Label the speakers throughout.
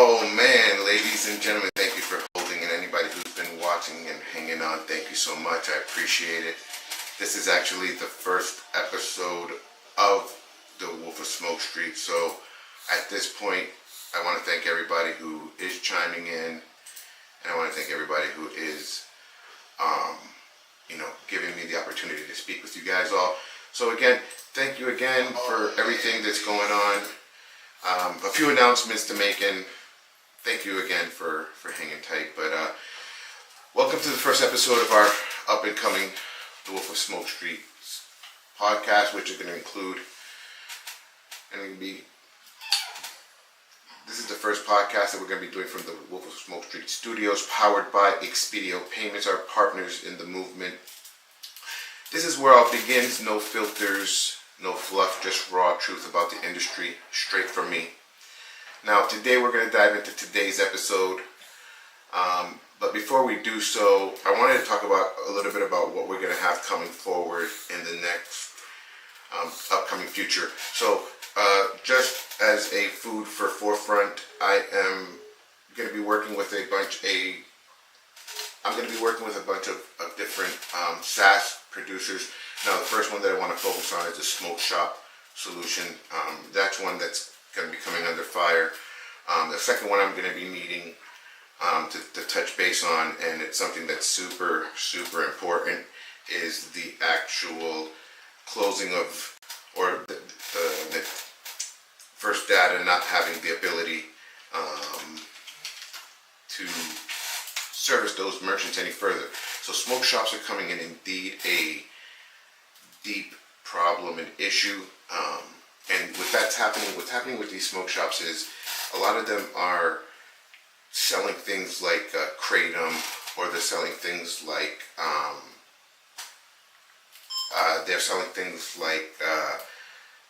Speaker 1: Oh man, ladies and gentlemen, thank you for holding, and anybody who's been watching and hanging on, thank you so much. I appreciate it. This is actually the first episode of The Wolf of Smoke Street, so at this point, I want to thank everybody who is chiming in, and I want to thank everybody who is, giving me the opportunity to speak with you guys all. So again, thank you again for everything that's going on. A few announcements to make, and thank you again for hanging tight. But welcome to the first episode of our up and coming The Wolf of Smoke Street podcast, which is going to include, this is the first podcast that we're going to be doing from the Wolf of Smoke Street Studios, powered by Expedio Payments, our partners in the movement. This is where all begins, no filters, no fluff, just raw truth about the industry, straight from me. Now, today we're going to dive into today's episode. But before we do so, I wanted to talk about a little bit about what we're going to have coming forward in the next upcoming future. So, just as a food for forefront, I am going to be working with a bunch of different SaaS producers. Now, the first one that I want to focus on is the Smoke Shop solution. That's one that's going to be coming under fire. The second one I'm going to be needing to touch base on, and it's something that's super, super important, is the actual closing of, or the First Data not having the ability to service those merchants any further. So smoke shops are coming in indeed a deep problem and issue, and what's happening with these smoke shops is a lot of them are selling things like kratom, or they're selling things like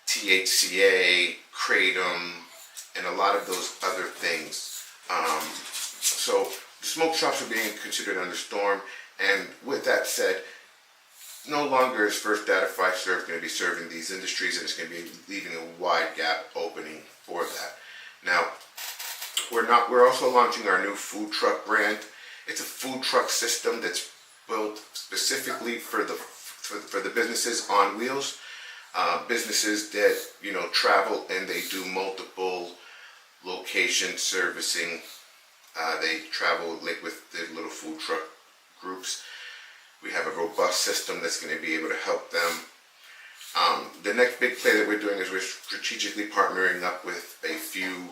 Speaker 1: THCA, kratom, and a lot of those other things. So the smoke shops are being considered under storm, and with that said, no longer is First Data Fiserv going to be serving these industries, and it's going to be leaving a wide gap opening for that. Now, we're also launching our new food truck brand. It's a food truck system that's built specifically for the businesses on wheels, businesses that travel and they do multiple location servicing. They travel with the little food truck groups. We have a robust system that's going to be able to help them. The next big play that we're doing is we're strategically partnering up with a few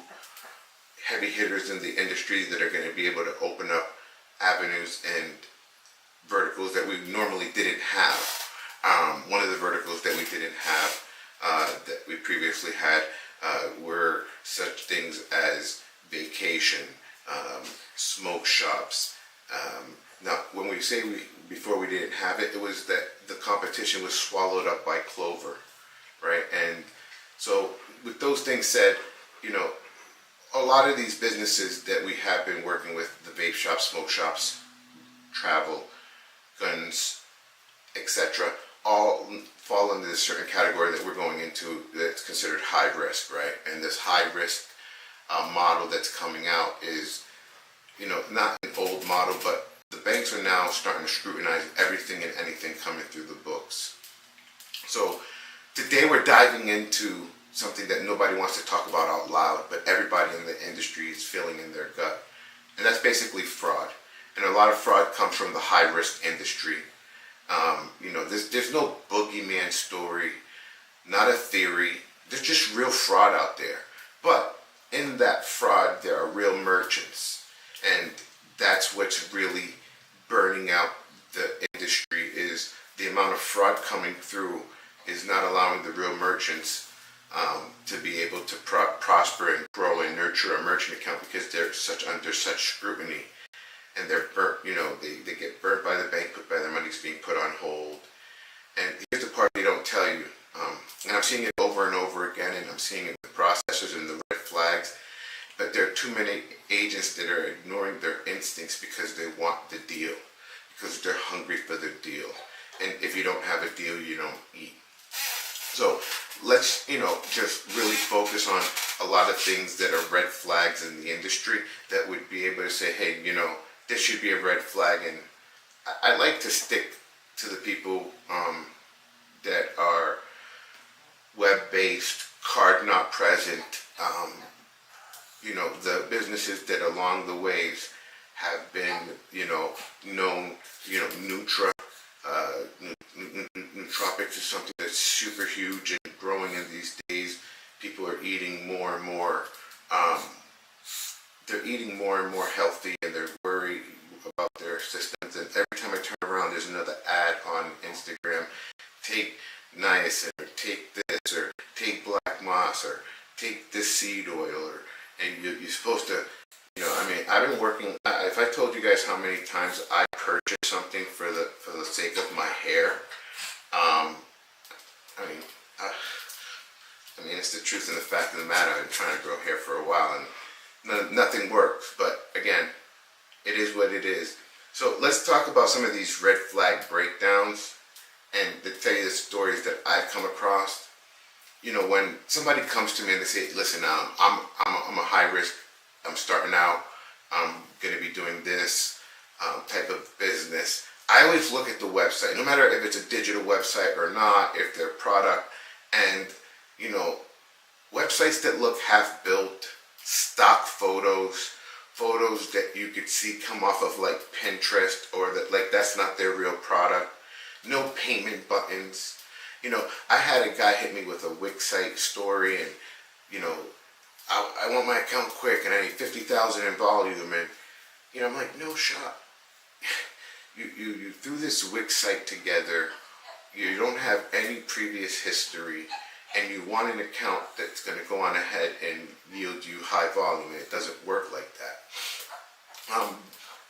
Speaker 1: heavy hitters in the industry that are going to be able to open up avenues and verticals that we normally didn't have. One of the verticals that we didn't have, that we previously had, were such things as vacation, smoke shops. Now, when we say before we didn't have it, it was that the competition was swallowed up by Clover, right? And so with those things said, a lot of these businesses that we have been working with, the vape shops, smoke shops, travel, guns, etc., all fall into this certain category that we're going into that's considered high risk, right? And this high risk model that's coming out is, not an old model, but the banks are now starting to scrutinize everything and anything coming through the books. So today we're diving into something that nobody wants to talk about out loud, but everybody in the industry is feeling in their gut. And that's basically fraud. And a lot of fraud comes from the high-risk industry. There's no boogeyman story, not a theory. There's just real fraud out there. But in that fraud, there are real merchants. And that's what's really burning out the industry, is the amount of fraud coming through is not allowing the real merchants to be able to prosper and grow and nurture a merchant account, because they're under such scrutiny, and they're burnt. They get burnt by the bank, by their money's being put on hold. And here's the part they don't tell you, and I'm seeing it over and over again, and I'm seeing it with the processors and the red flags. But there are too many agents that are ignoring their instincts because they want the deal, because they're hungry for the deal. And if you don't have a deal, you don't eat. So let's, just really focus on a lot of things that are red flags in the industry that would be able to say, hey, this should be a red flag. And I like to stick to the people that are web-based, card not present, the businesses that along the ways have been, known, Nutra, nootropics is something that's super huge and growing in these days. People are eating more and more, they're eating more and more healthy, and they're worried about their systems. And every time I turn around, there's another ad on Instagram. Take niacin, or take this, or take black moss, or take this seed oil, and you're supposed to, I've been working. If I told you guys how many times I purchased something for the sake of my hair, it's the truth and the fact of the matter. I've been trying to grow hair for a while, and nothing works. But again, it is what it is. So let's talk about some of these red flag breakdowns, and to tell you the stories that I've come across. When somebody comes to me and they say, listen, I'm a high risk, I'm starting out, I'm going to be doing this type of business, I always look at the website, no matter if it's a digital website or not, if they're product, and, websites that look half-built, stock photos that you could see come off of like Pinterest, or that that's not their real product, no payment buttons. I had a guy hit me with a Wix site story, and I want my account quick, and I need 50,000 in volume, and I'm like, no shot. You threw this Wix site together. You don't have any previous history, and you want an account that's going to go on ahead and yield you high volume, and it doesn't work like that.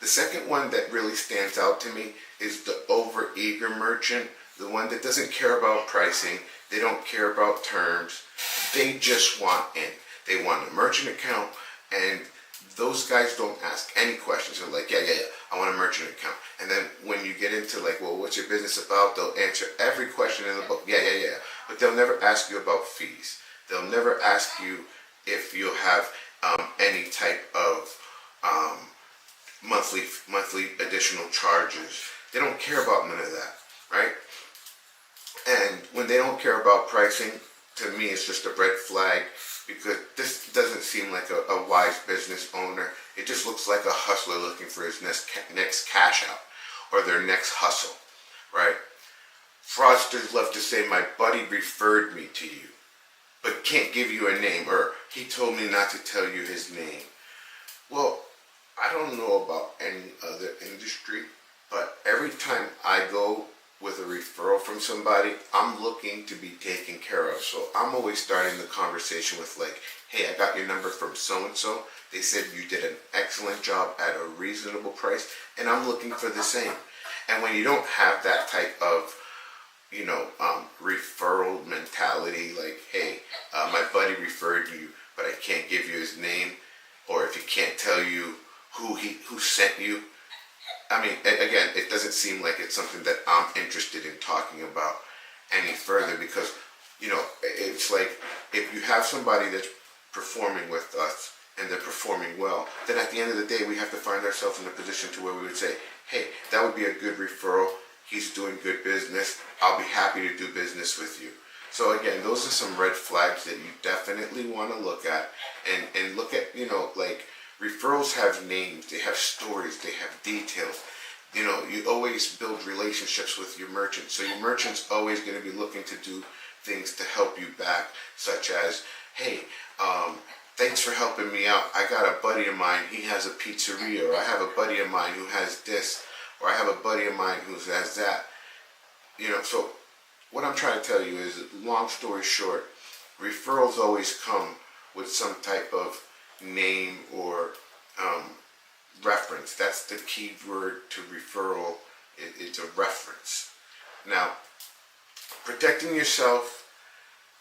Speaker 1: The second one that really stands out to me is the over-eager merchant, the one that doesn't care about pricing, they don't care about terms, they just want in. They want a merchant account, and those guys don't ask any questions. They're like, yeah, I want a merchant account. And then when you get into well, what's your business about? They'll answer every question in the book. Yeah. But they'll never ask you about fees. They'll never ask you if you have any type of monthly additional charges. They don't care about none of that, right? And when they don't care about pricing, to me, it's just a red flag, because this doesn't seem like a wise business owner. It just looks like a hustler looking for his next cash out, or their next hustle, right? Fraudsters love to say, my buddy referred me to you, but can't give you a name, or he told me not to tell you his name. Well, I don't know about any other industry, but every time I go with a referral from somebody, I'm looking to be taken care of. So I'm always starting the conversation with hey, I got your number from so-and-so. They said you did an excellent job at a reasonable price, and I'm looking for the same. And when you don't have that type of, referral mentality, hey, my buddy referred you, but I can't give you his name, or if he can't tell you who sent you, again, it doesn't seem like it's something that I'm interested in talking about any further, because, it's like, if you have somebody that's performing with us and they're performing well, then at the end of the day, we have to find ourselves in a position to where we would say, hey, that would be a good referral. He's doing good business. I'll be happy to do business with you. So again, those are some red flags that you definitely want to look at, and look at, referrals have names, they have stories, they have details. You always build relationships with your merchants. So your merchant's always going to be looking to do things to help you back, such as, hey, thanks for helping me out. I got a buddy of mine, he has a pizzeria, or I have a buddy of mine who has this, or I have a buddy of mine who has that. So what I'm trying to tell you is, long story short, referrals always come with some type of name or reference. That's the key word to referral. It's a reference. Now, protecting yourself,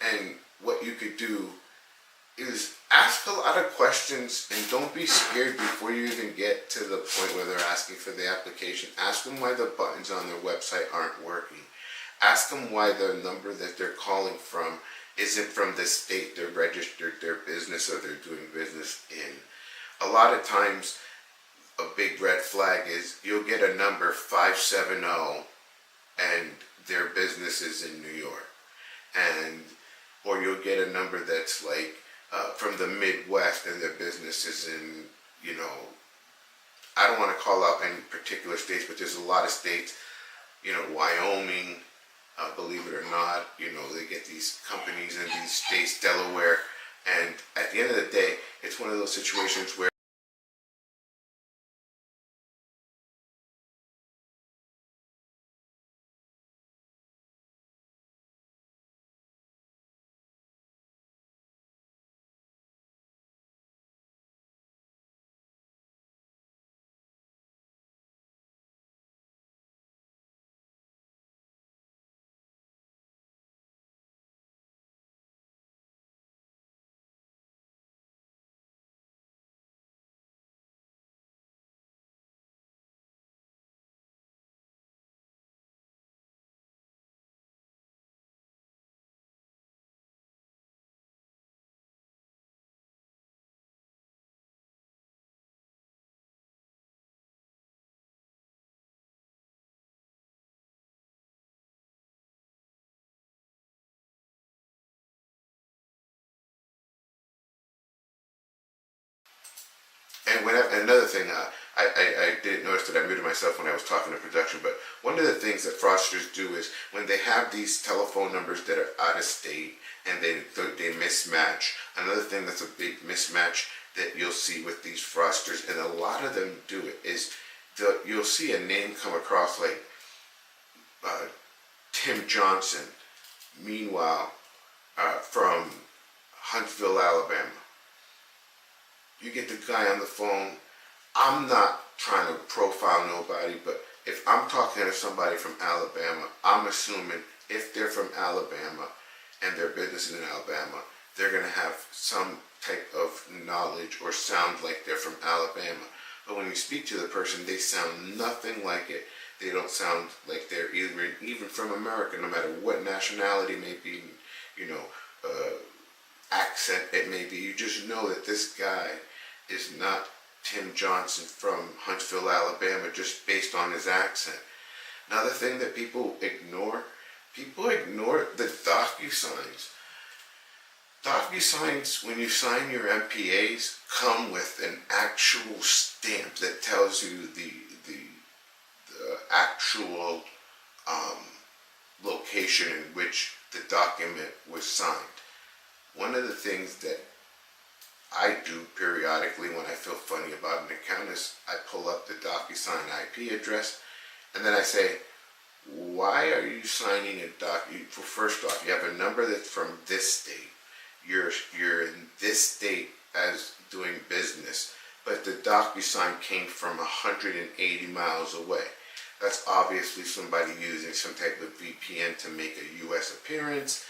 Speaker 1: and what you could do is ask a lot of questions, and don't be scared before you even get to the point where they're asking for the application. Ask them why the buttons on their website aren't working. Ask them why the number that they're calling from isn't from the state they're registered their business or they're doing business in. A lot of times, a big red flag is you'll get a number 570 and their business is in New York. And or you'll get a number that's like from the Midwest and their business is in, I don't want to call out any particular states, but there's a lot of states, Wyoming, believe it or not, they get these companies in these states, Delaware, and at the end of the day, it's one of those situations where and another thing, I didn't notice that I muted myself when I was talking to production, but one of the things that fraudsters do is when they have these telephone numbers that are out of state and they mismatch. Another thing that's a big mismatch that you'll see with these fraudsters, and a lot of them do it, is you'll see a name come across like Tim Johnson, meanwhile, from Huntsville, Alabama. You get the guy on the phone. I'm not trying to profile nobody, but if I'm talking to somebody from Alabama, I'm assuming if they're from Alabama and their business is in Alabama, they're going to have some type of knowledge or sound like they're from Alabama. But when you speak to the person, they sound nothing like it. They don't sound like they're even from America, no matter what nationality may be, accent it may be. You just know that this guy is not Tim Johnson from Huntsville, Alabama, just based on his accent. Another thing that people ignore the DocuSigns. DocuSigns, when you sign your MPAs, come with an actual stamp that tells you the actual location in which the document was signed. One of the things that I do periodically when I feel funny about an account is I pull up the DocuSign IP address and then I say, why are you signing a first off, you have a number that's from this state. You're in this state as doing business, but the DocuSign came from 180 miles away. That's obviously somebody using some type of VPN to make a U.S. appearance.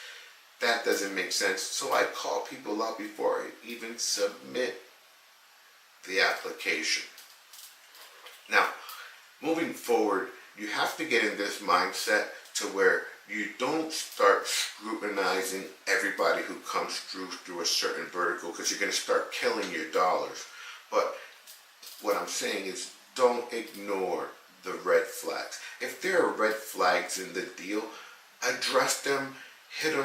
Speaker 1: That doesn't make sense. So I call people out before I even submit the application. Now, moving forward, you have to get in this mindset to where you don't start scrutinizing everybody who comes through a certain vertical, because you're going to start killing your dollars. But what I'm saying is don't ignore the red flags. If there are red flags in the deal, address them, hit them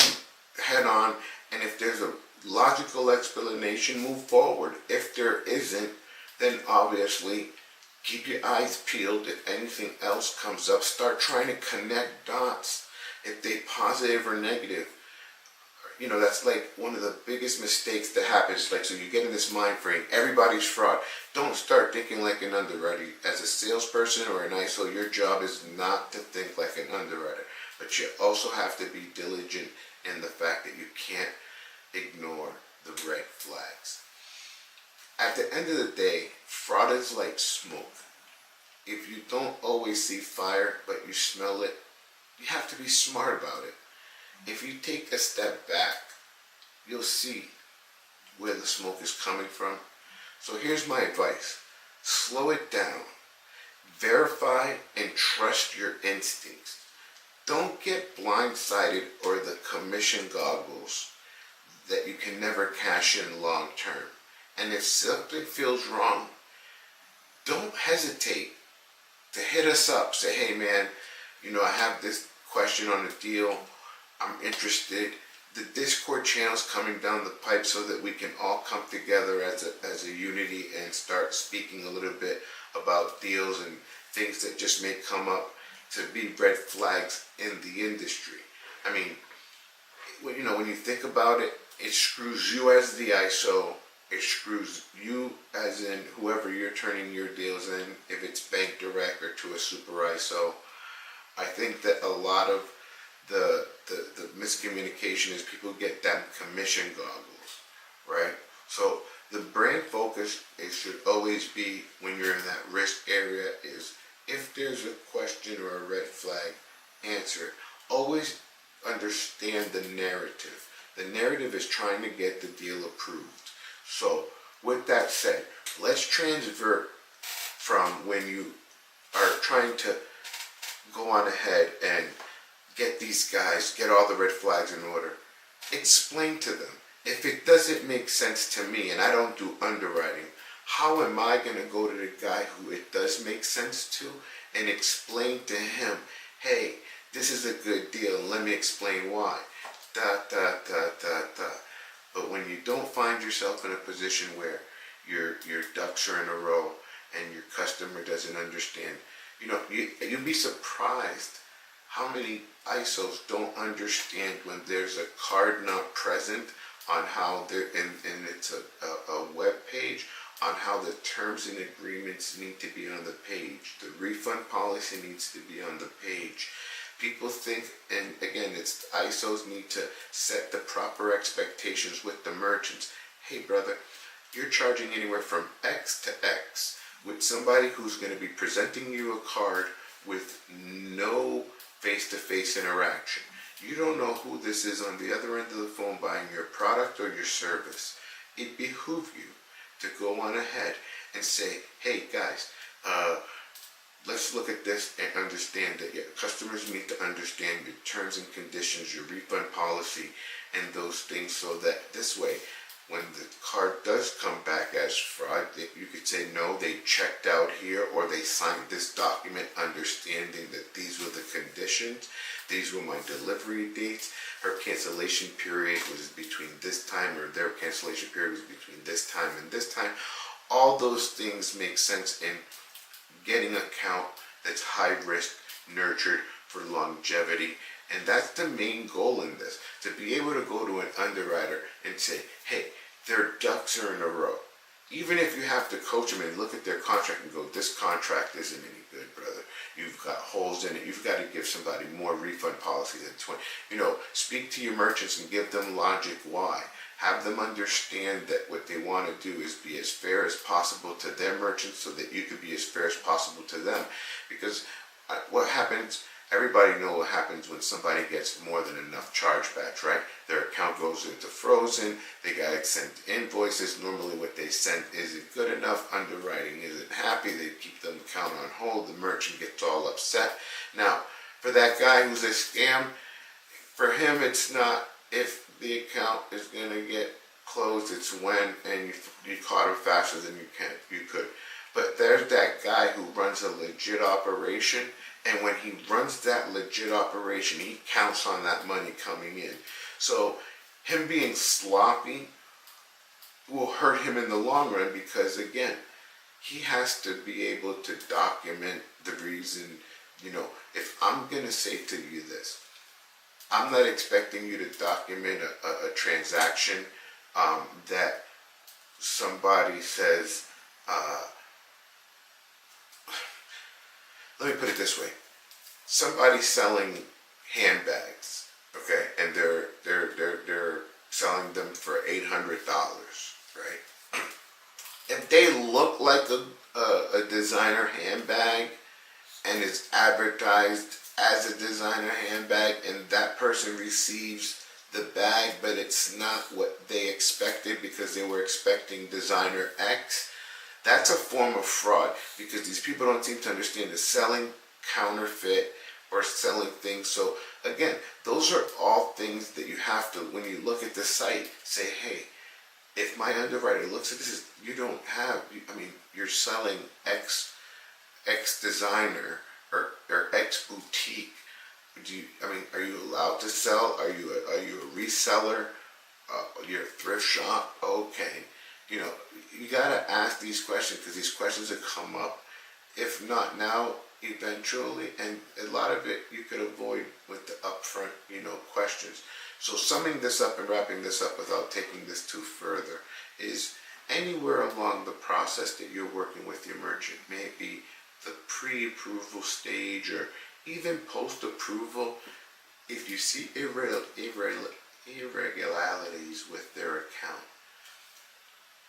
Speaker 1: head on, and if there's a logical explanation, move forward. If there isn't, then obviously keep your eyes peeled. If anything else comes up, start trying to connect dots. If they're positive or negative, that's like one of the biggest mistakes that happens. Like, so you get in this mind frame, everybody's fraud. Don't start thinking like an underwriter. As a salesperson or an ISO, your job is not to think like an underwriter, but you also have to be diligent in the fact that you can't ignore the red flags. At the end of the day, fraud is like smoke. If you don't always see fire, but you smell it, you have to be smart about it. If you take a step back, you'll see where the smoke is coming from. So here's my advice. Slow it down. Verify and trust your instincts. Don't get blindsided or the commission goggles that you can never cash in long term. And if something feels wrong, don't hesitate to hit us up. Say, hey man, I have this question on a deal. I'm interested. The Discord channel's coming down the pipe so that we can all come together as a unity and start speaking a little bit about deals and things that just may come up to be red flags in the industry. I mean, when you think about it, it screws you as the ISO. It screws you as in whoever you're turning your deals in, if it's Bank Direct or to a super ISO. I think that a lot of the miscommunication is people get them commission goggles, right? So the brand focus, it should always be, when you're in that risk area, is if there's a question or a red flag, answer it. Always understand the narrative. The narrative is trying to get the deal approved. So with that said, let's transvert from when you are trying to go on ahead and get all the red flags in order. Explain to them. If it doesn't make sense to me and I don't do underwriting, how am I going to go to the guy who it does make sense to and explain to him, hey, this is a good deal, let me explain why. But when you don't find yourself in a position where your ducks are in a row and your customer doesn't understand, you'd be surprised how many ISOs don't understand when there's a card not present on how they're and it's a web page on how the terms and agreements need to be on the page. The refund policy needs to be on the page. People think, and again, it's ISOs need to set the proper expectations with the merchants. Hey brother, you're charging anywhere from X to X with somebody who's going to be presenting you a card with no face-to-face interaction. You don't know who this is on the other end of the phone buying your product or your service. It behooves you to go on ahead and say, hey guys, let's look at this and understand that customers need to understand your terms and conditions, your refund policy, and those things, so that this way, when the card does come back as fraud, you could say, no, they checked out here, or they signed this document understanding that these were the conditions, these were my delivery dates, her cancellation period was between this time, or their cancellation period was between this time and this time. All those things make sense in getting an account that's high risk, nurtured for longevity. And that's the main goal in this, to be able to go to an underwriter and say, hey, their ducks are in a row. Even if you have to coach them and look at their contract and go, this contract isn't any good, brother. You've got holes in it. You've got to give somebody more refund policy than 20. Speak to your merchants and give them logic why. Have them understand that what they want to do is be as fair as possible to their merchants so that you could be as fair as possible to them. Because what happens, everybody knows what happens when somebody gets more than enough chargebacks, right? Their account goes into frozen, they got to send invoices. Normally what they send isn't good enough, underwriting isn't happy, they keep the account on hold, the merchant gets all upset. Now, for that guy who's a scam, for him it's not if the account is going to get closed, it's when, and you caught him faster than you could. But there's that guy who runs a legit operation, and when he runs that legit operation, he counts on that money coming in. So him being sloppy will hurt him in the long run, because again, he has to be able to document the reason. If I'm going to say to you this, I'm not expecting you to document a transaction that somebody says, let me put it this way. Somebody's selling handbags, okay, and they're selling them for $800, right? If they look like a designer handbag and is advertised as a designer handbag, and that person receives the bag, but it's not what they expected because they were expecting designer X, that's a form of fraud, because these people don't seem to understand the selling counterfeit or selling things. So again, those are all things that you have to, when you look at the site, say, hey, if my underwriter looks at this, you don't have, I mean, you're selling X designer or X boutique. Are you allowed to sell? Are you a reseller? You're a thrift shop? Okay. You gotta ask these questions because these questions will come up. If not now, eventually, and a lot of it you could avoid with the upfront, questions. So summing this up and wrapping this up without taking this too further is anywhere along the process that you're working with your merchant, maybe the pre-approval stage or even post-approval, if you see irregularities with their account,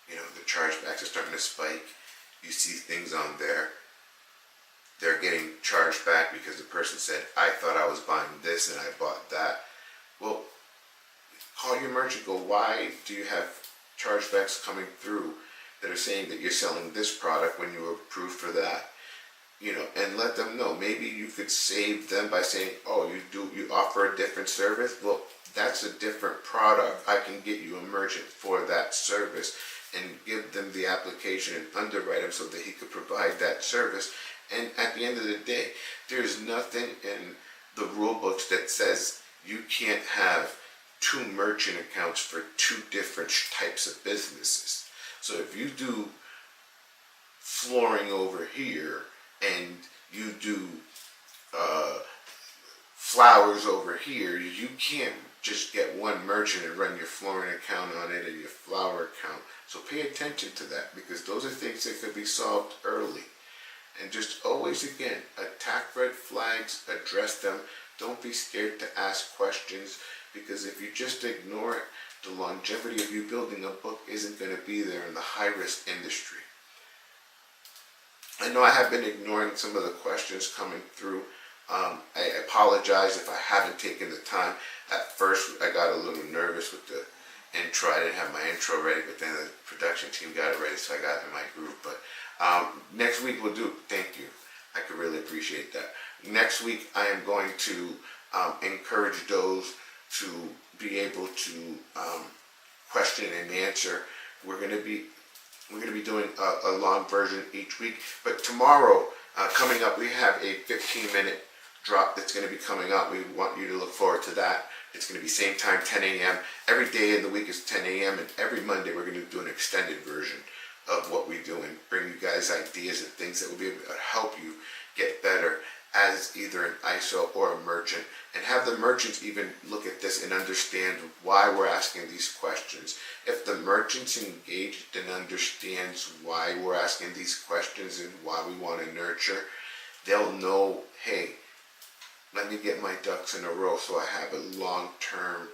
Speaker 1: the chargebacks are starting to spike, you see things on there, they're getting charged back because the person said, I thought I was buying this and I bought that. Well, call your merchant, go, why do you have chargebacks coming through that are saying that you're selling this product when you were approved for that? And let them know. Maybe you could save them by saying, oh, you offer a different service? Well, that's a different product. I can get you a merchant for that service and give them the application and underwrite him so that he could provide that service. And at the end of the day, there's nothing in the rule books that says you can't have two merchant accounts for two different types of businesses. So if you do flooring over here and you do flowers over here, you can't just get one merchant and run your flooring account on it and your flower account. So pay attention to that because those are things that could be solved early. And just always, again, attack red flags, address them. Don't be scared to ask questions because if you just ignore it, the longevity of you building a book isn't going to be there in the high-risk industry. I know I have been ignoring some of the questions coming through. I apologize if I haven't taken the time. At first, I got a little nervous with the intro. I didn't have my intro ready, but then the production team got it ready, so I got in my groove. But next week we'll do, thank you. I could really appreciate that. Next week I am going to encourage those to be able to question and answer. We're going to be doing a long version each week, but tomorrow coming up we have a 15-minute drop that's going to be coming up. We want you to look forward to that. It's going to be same time, 10 a.m. Every day in the week is 10 a.m. and every Monday we're going to do an extended version of what we do and bring you guys ideas and things that will be able to help you get better as either an ISO or a merchant, and have the merchants even look at this and understand why we're asking these questions. If the merchant's engaged and understands why we're asking these questions and why we want to nurture, they'll know, hey, let me get my ducks in a row so I have a long-term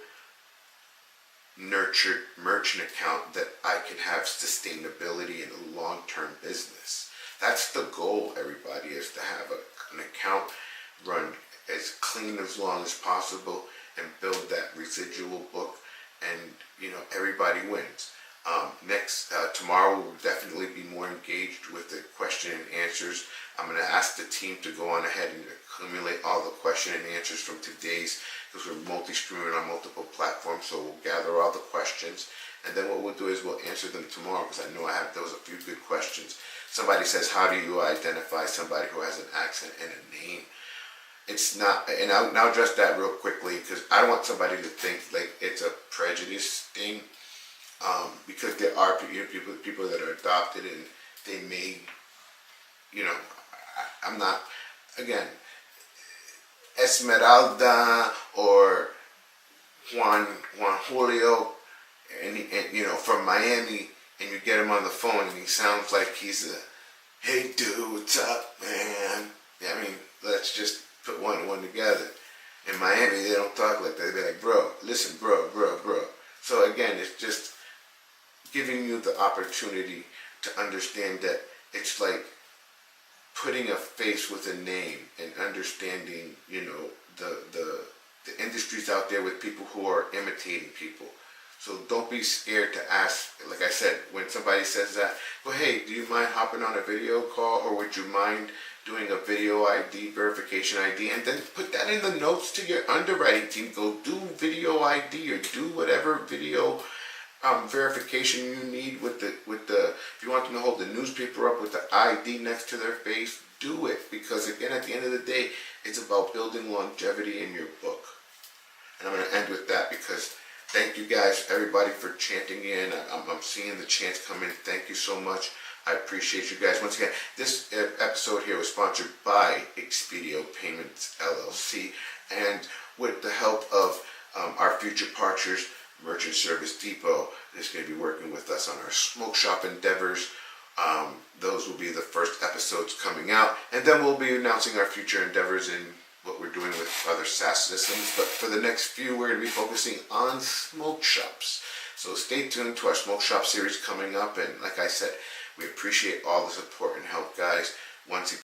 Speaker 1: nurtured merchant account that I can have sustainability in a long-term business. That's the goal, everybody, is to have an account run as clean as long as possible and build that residual book, and everybody wins. Tomorrow we'll definitely be more engaged with the question and answers. I'm going to ask the team to go on ahead and accumulate all the question and answers from today's, because we're multi-streaming on multiple platforms, so we'll gather all the questions, and then what we'll do is we'll answer them tomorrow, because I know there was a few good questions. Somebody says, how do you identify somebody who has an accent and a name? It's not, and I'll address that real quickly, because I don't want somebody to think like it's a prejudice thing, because there are people that are adopted and they may, I'm not, again, Esmeralda or Juan Julio, and from Miami, and you get him on the phone and he sounds like he's hey dude, what's up, man? Let's just put one and one together. In Miami, they don't talk like that. They be like, bro, listen, bro. So again, it's just giving you the opportunity to understand that it's like putting a face with a name and understanding, the industries out there with people who are imitating people. So don't be scared to ask. Like I said, when somebody says that, well, hey, do you mind hopping on a video call, or would you mind doing a video ID, verification ID, and then put that in the notes to your underwriting team. Go do video ID or do whatever video verification you need with the if you want them to hold the newspaper up with the ID next to their face, do it, because again, at the end of the day, it's about building longevity in your book. And I'm going to end with that, because thank you guys, everybody, for chanting in. I'm seeing the chants come in. Thank you so much. I appreciate you guys. Once again, this episode here was sponsored by Expedio Payments LLC, and with the help of our future partners, Merchant Service Depot, is going to be working with us on our smoke shop endeavors. Those will be the first episodes coming out, and then we'll be announcing our future endeavors in what we're doing with other SaaS systems. But for the next few, we're going to be focusing on smoke shops. So stay tuned to our smoke shop series coming up. And like I said, we appreciate all the support and help, guys. Once again,